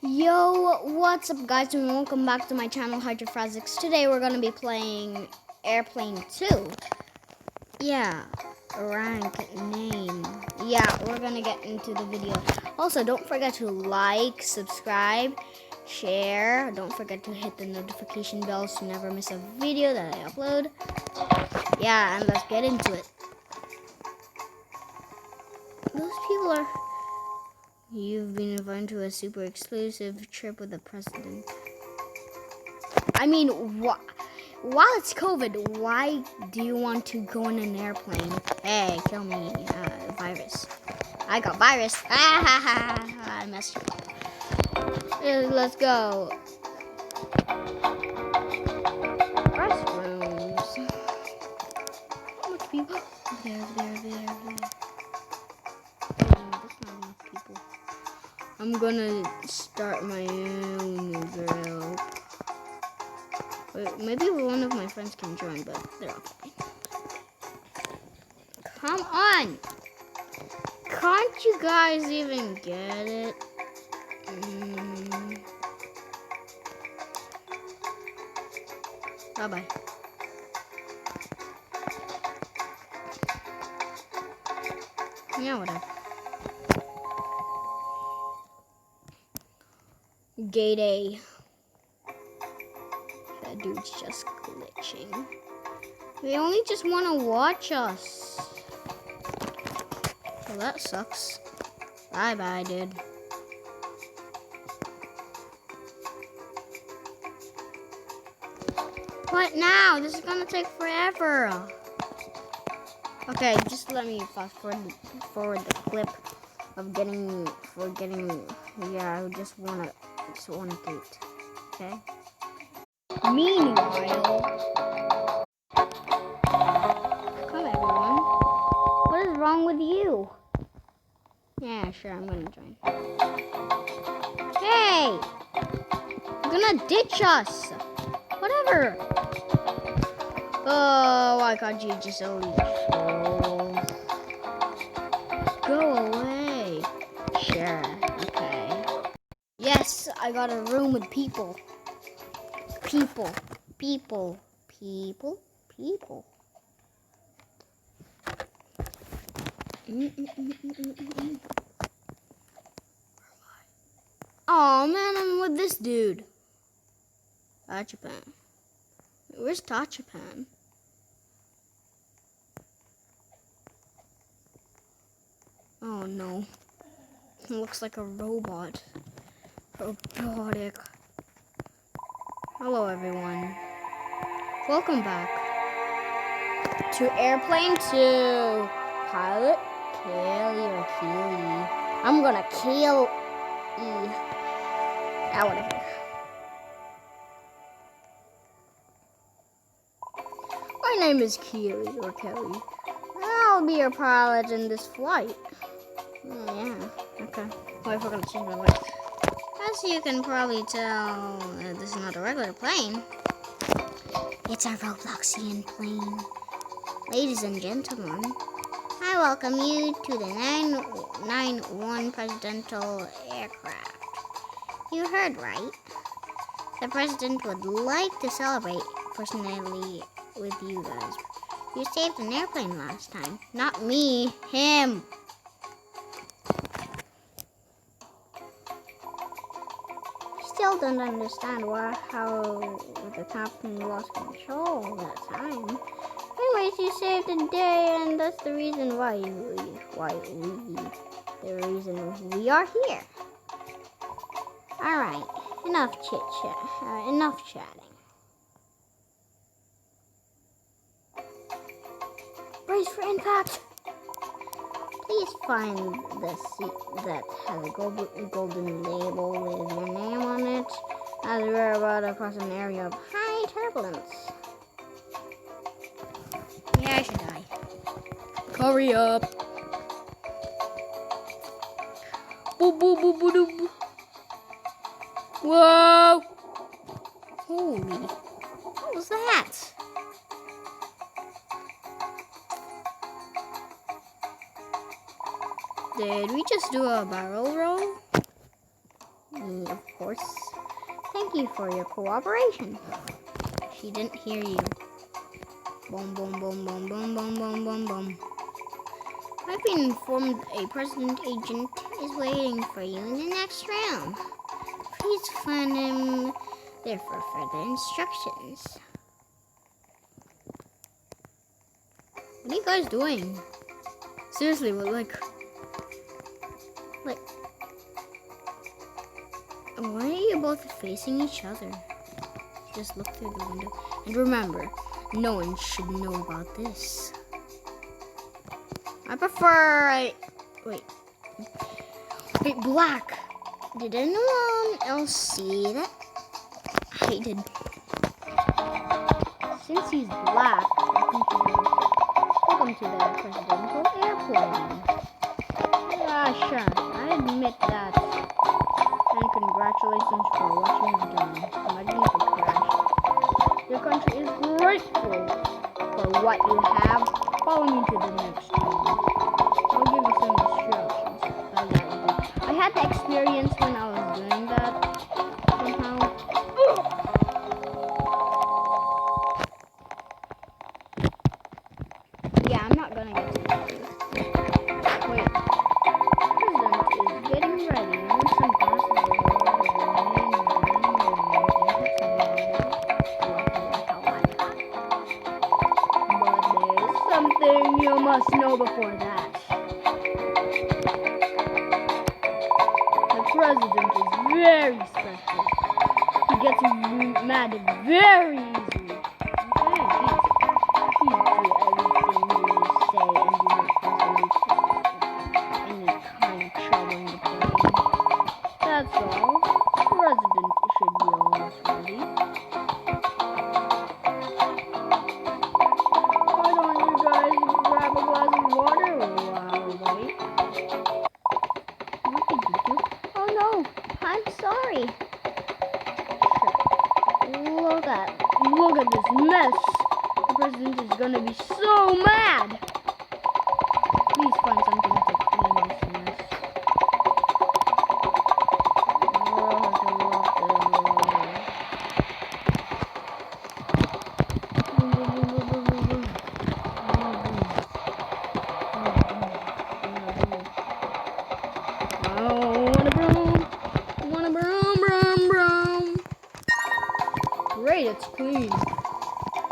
Yo, what's up guys and welcome back to my channel Hydrophrasics. Today we're gonna be playing Airplane 2. Yeah, rank name. Yeah, we're gonna get into the video. Also, don't forget to like, subscribe, share. Don't forget to hit the notification bell to never miss a video that I upload. Yeah, and let's get into it. Those people are... You've been invited to a super exclusive trip with the president. I mean, while it's COVID, why do you want to go in an airplane? Hey, kill me, virus. I got virus. I messed up. Let's go. Restrooms. How much people? There. That's not enough people. I'm gonna start my own group. Wait, maybe one of my friends can join, but they're all fine. Come on! Can't you guys even get it? Bye-bye. Yeah, whatever. Gate A. That dude's just glitching. They only just want to watch us. Well, that sucks. Bye-bye, dude. What now? This is gonna take forever. Okay, just let me fast forward the clip of getting. Yeah, I just wanna gate. Okay. Meanwhile, come everyone. What is wrong with you? Yeah, sure, I'm gonna join. Hey! You're gonna ditch us! Whatever! Oh, why can't you just only go away? Sure, okay. Yes, I got a room with people. People. Oh man, I'm with this dude. Tachipan. Where's Tachipan? Oh no. It looks like a robot. Robotic. Hello everyone. Welcome back to Airplane 2. Pilot, Kelly or Keely. I'm gonna kill E. Ah, whatever. My name is Keely or Kelly. I'll be your pilot in this flight. Oh, yeah, okay. Oh, I forgot to change my voice. As you can probably tell, this is not a regular plane. It's a Robloxian plane. Ladies and gentlemen, I welcome you to the 991 Presidential Aircraft. You heard right. The President would like to celebrate personally with you guys. You saved an airplane last time. Not me, him. Still don't understand how the captain lost control that time. Anyways, you saved the day, and that's the reason the reason we are here. All right, enough chit-chat, enough chatting. Brace for impact. Please find the seat that has a golden label with your name on it, as we're about to cross an area of high turbulence. Yeah, I should die. Hurry up. Boop, boop, boop, boop, boop. Whoa! Holy, what was that? Did we just do a barrel roll? Of course. Thank you for your cooperation. She didn't hear you. Boom, boom, boom, boom, boom, boom, boom, boom, boom. I've been informed a president agent is waiting for you in the next room. Please find him there for further instructions. What are you guys doing? Seriously, what, like, why are you both facing each other? Just look through the window. And remember, no one should know about this. I prefer, wait, black. Did anyone else see that? I did. Since he's black, welcome to the presidential airplane. Ah, sure, I admit that. And congratulations for what you have done. Imagine if it crashed. Your country is grateful for what you have. Follow me to the next room. I'll give you some instructions. I had the experience when I was doing that somehow. Yeah, I'm not gonna get to that. Wait. President is getting ready. I want some glasses of But there's something you must know before that. The president is very special. He gets mad very easily. Okay, please do everything you say and do not cause any kind of trouble in the plane. That's all. President should be almost ready. Why don't you guys grab a glass of water while we wait? What did you do? Oh no, I'm sorry. Look at this mess. The president is gonna be so mad. Please find something to clean this mess. Great, it's clean.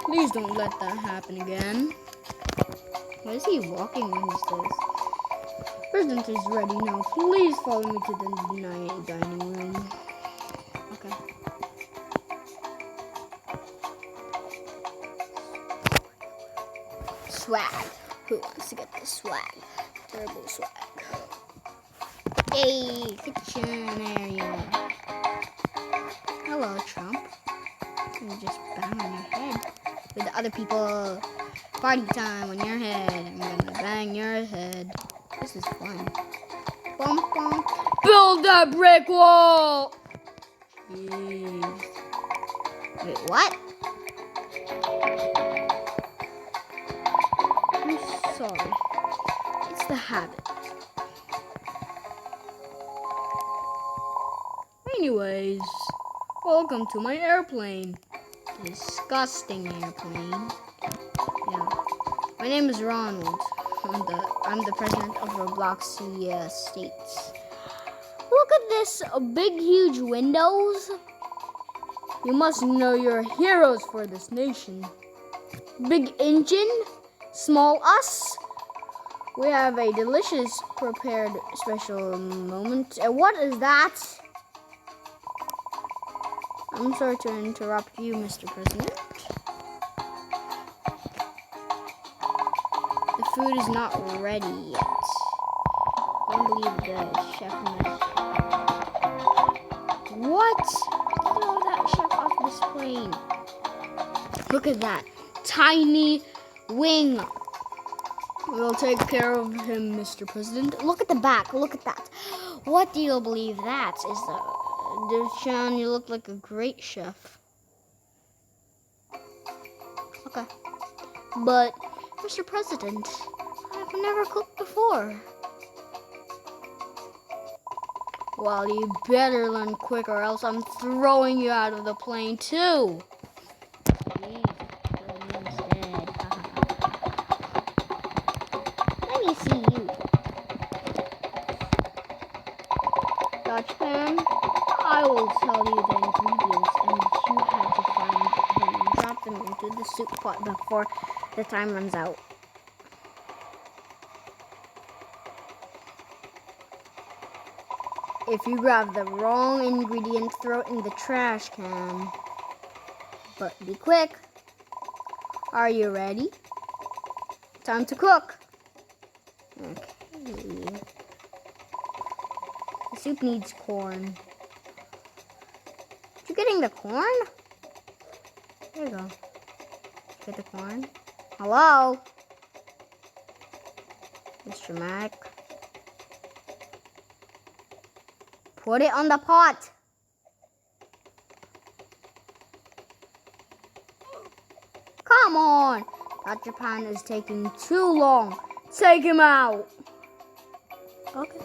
Please don't let that happen again. Why is he walking when he says? President is ready now. Please follow me to the dining room. Okay. Swag. Who wants to get the swag? Turbo swag. Yay, kitchen area. Hello, Trump. You just bang on your head. With the other people, party time on your head. I'm gonna bang your head. This is fun. Bum, bum. Build that brick wall! Jeez. Wait, what? I'm sorry. It's the habit. Anyways, welcome to my airplane. Disgusting airplane. Yeah. My name is Ronald. I'm the president of Roblox States. Look at this big, huge windows. You must know you're heroes for this nation. Big engine, small us. We have a delicious prepared special moment. What is that? I'm sorry to interrupt you, Mr. President. The food is not ready yet. I don't believe the chef messed. What? Throw that chef off this plane. Look at that. Tiny wing. We'll take care of him, Mr. President. Look at the back. Look at that. What do you believe that is the... Sean, you look like a great chef. Okay. But, Mr. President, I've never cooked before. Well, you better learn quick or else I'm throwing you out of the plane too. Jeez, kill me instead. Let me see you. Dutchman, I will tell you the ingredients and you have to find them and drop them into the soup pot before the time runs out. If you grab the wrong ingredient, throw it in the trash can. But be quick. Are you ready? Time to cook. Okay. The soup needs corn. You getting the corn? There you go. Get the corn. Hello? Mr. Mac. Put it on the pot. Come on. That Japan is taking too long. Take him out. Okay.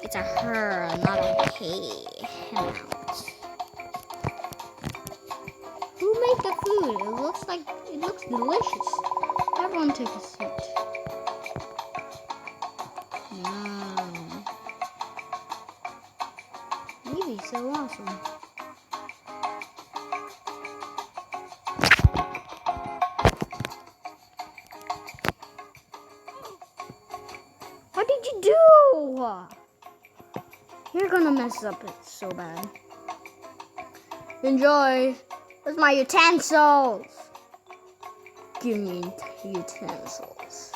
It's a her, not a he. Him out. Who made the food? It looks delicious. Everyone take a seat. Yum. Eevee's so awesome. What did you do? You're gonna mess up it so bad. Enjoy. Where's my utensils? Give me utensils.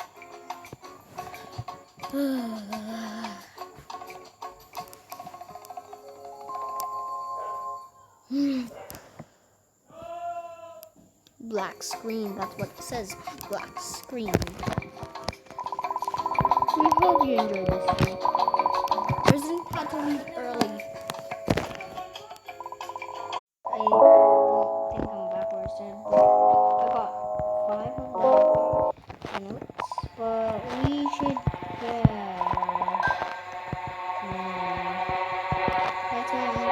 Black screen, that's what it says. Black screen. We hope you enjoyed this video. Resident had to leave early. I don't think I'm backwards. I got 5 of the notes, but we should that's what I'm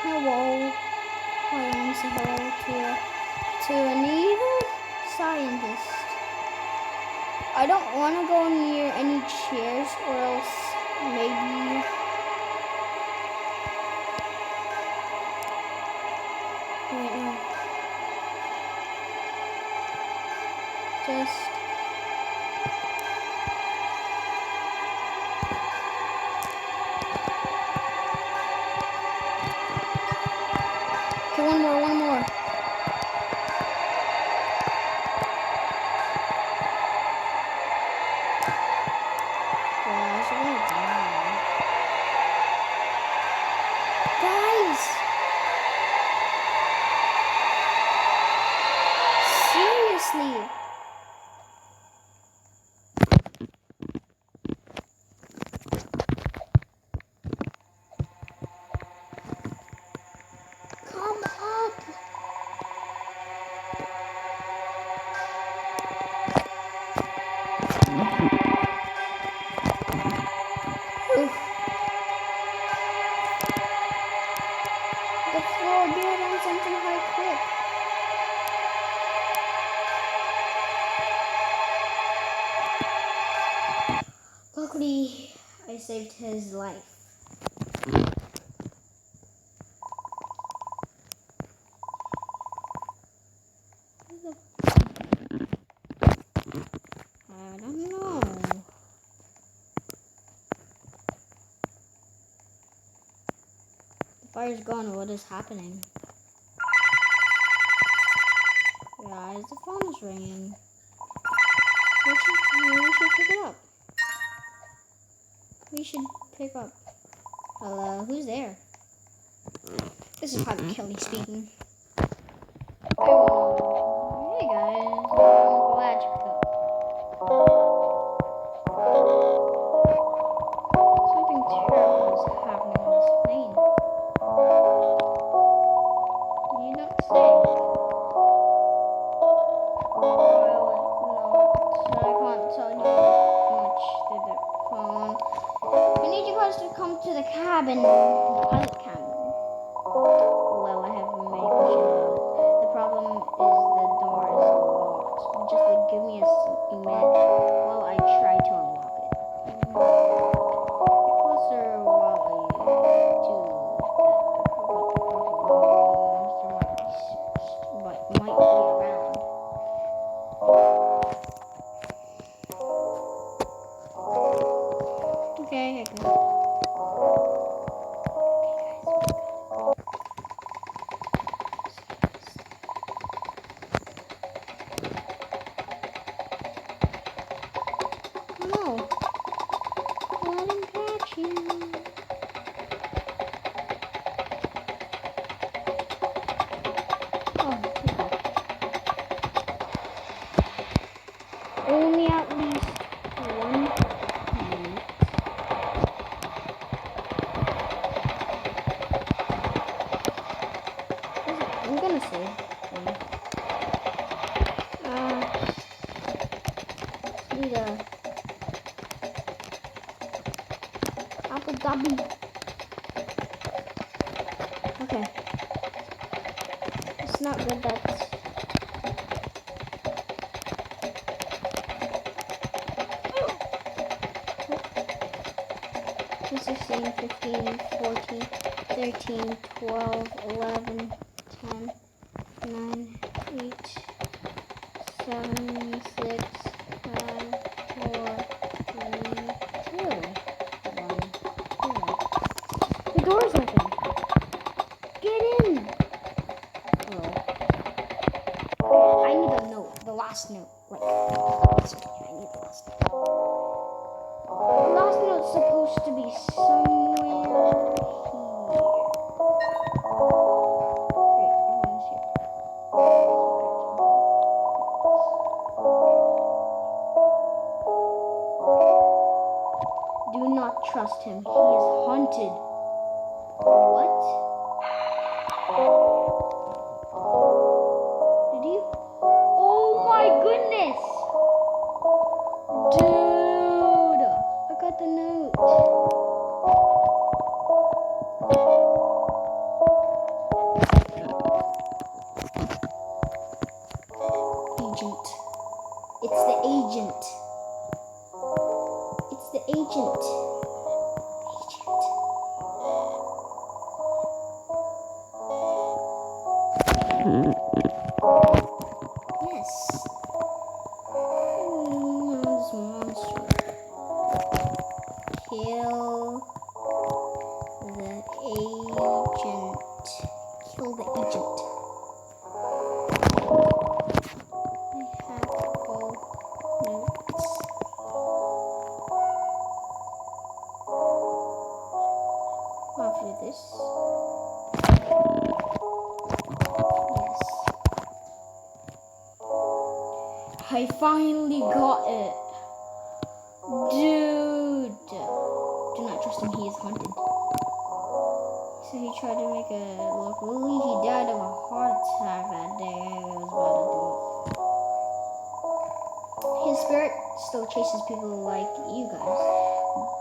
Hello. I want to say hello to an evil scientist. I don't want to go near any chairs or else maybe... Wait, no. Just... Okay, one more. Guys! Seriously! Come up! Oof. The floor, get on something high quick. Luckily, I saved his life. I don't know. The fire's gone. What is happening? Guys, the phone is ringing. We should pick it up. We should pick up. Hello, who's there? This is probably Kelly speaking. Hey guys, I'm glad you picked up. Something terrible is happening on this plane. You don't say. Well, no, I can't tell you much through the phone. I need you guys to come to the cabin, the pilot cabin. Well, I have many questions about it. The problem is the door is locked. Just give me a minute while I try to unlock it. Get closer while I do that. But might be around. Okay, I can. No. Let him catch you. Oh, okay. Only at least 1 minute. I'm gonna say. Need a Abu Dhabi. Okay. It's not good that. 16, 15, 14, 13, 12, 11, 10, 9, 8, 7, 6, 5, 4, 3, 2, 1, 0. The door's open. Get in. Oh. I need a note. The last note. Like, I need the last note. The last note's supposed to be somewhere here. Great, everyone's here. Do not trust him. He is haunted. What? Did you? Oh my goodness! Dude! I got the note. Agent. It's the agent. It's the agent. Yes. This monster. Kill the agent. Kill the agent. I have all notes. After this. Yes. I finally got it. Dude. Do not trust him, he is haunted. So he tried to make a look. Really, he died of a heart attack that day. I was about to do it. His spirit still chases people like you guys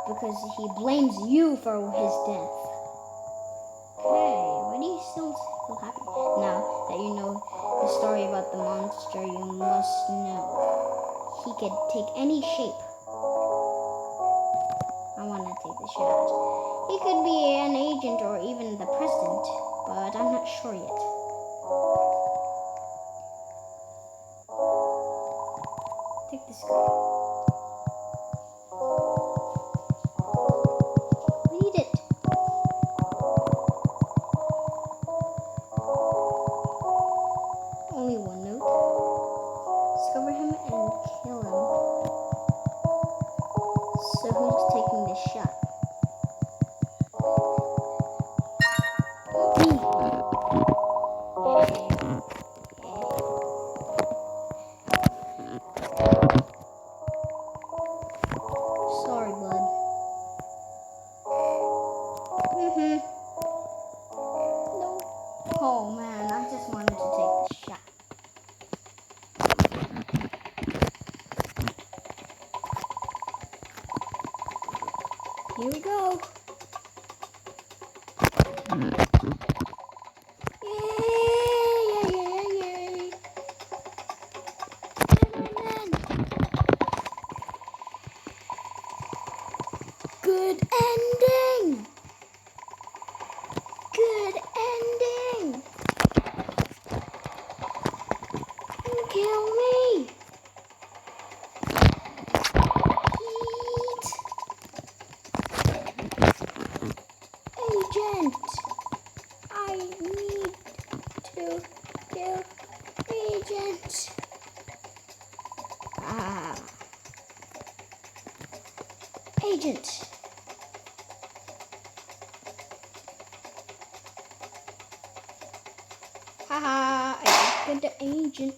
because he blames you for his death. Okay, why do you still feel happy? Now that you know the story about the monster, you must know he could take any shape. I want to take the shot. He could be an agent or even the president, but I'm not sure yet. Take this guy. Read it. Only one note. Discover him and kill him. So who's taking this shot? No. Oh man, I just wanted to take the shot. Here we go. Yay! Good ending! Good ending! Don't kill me! Eat! Agent! I need to kill Agent! Agent! Haha, I did the agent.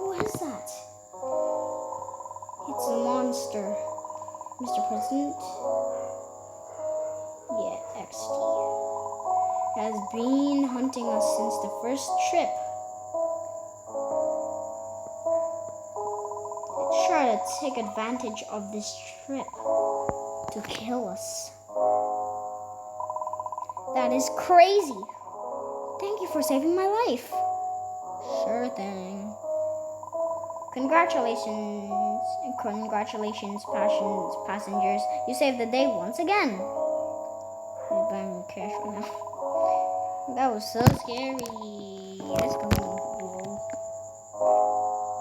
What is that? It's a monster. Mr. President? Yeah, XD. Has been hunting us since the first trip. Let's try to take advantage of this trip to kill us. That is crazy. Thank you for saving my life. Sure thing. Congratulations, passengers. You saved the day once again. He's buying cash right now. That was so scary. Let's go.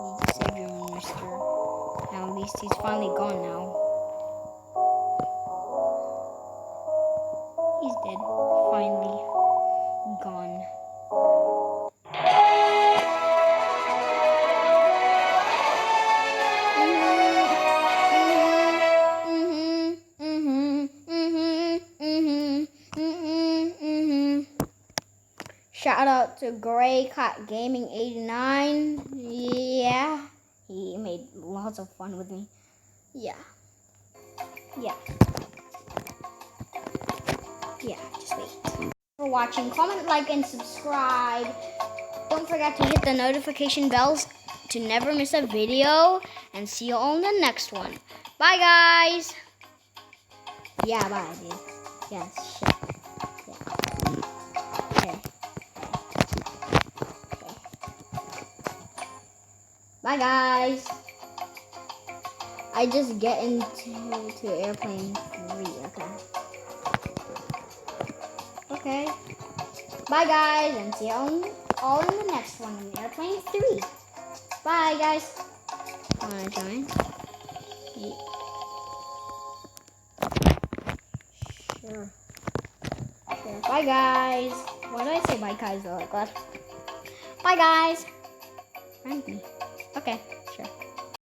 You saved your mister. Now at least he's finally gone now. He's dead. Finally gone. Shout out to Grey Cat Gaming 89. Yeah, he made lots of fun with me. Yeah, just wait. For watching, comment, like, and subscribe. Don't forget to hit the notification bells to never miss a video. And see you all in the next one. Bye, guys. Yeah, bye, dude. Yes, shit. Yeah. Okay. Bye, guys. I just get into airplane 3. Okay. Bye, guys, and see you all in the next one in airplane 3. Bye, guys. Wanna join? Yeah. Sure. Bye, guys. Why did I say bye, guys? Bye, guys. Thank you.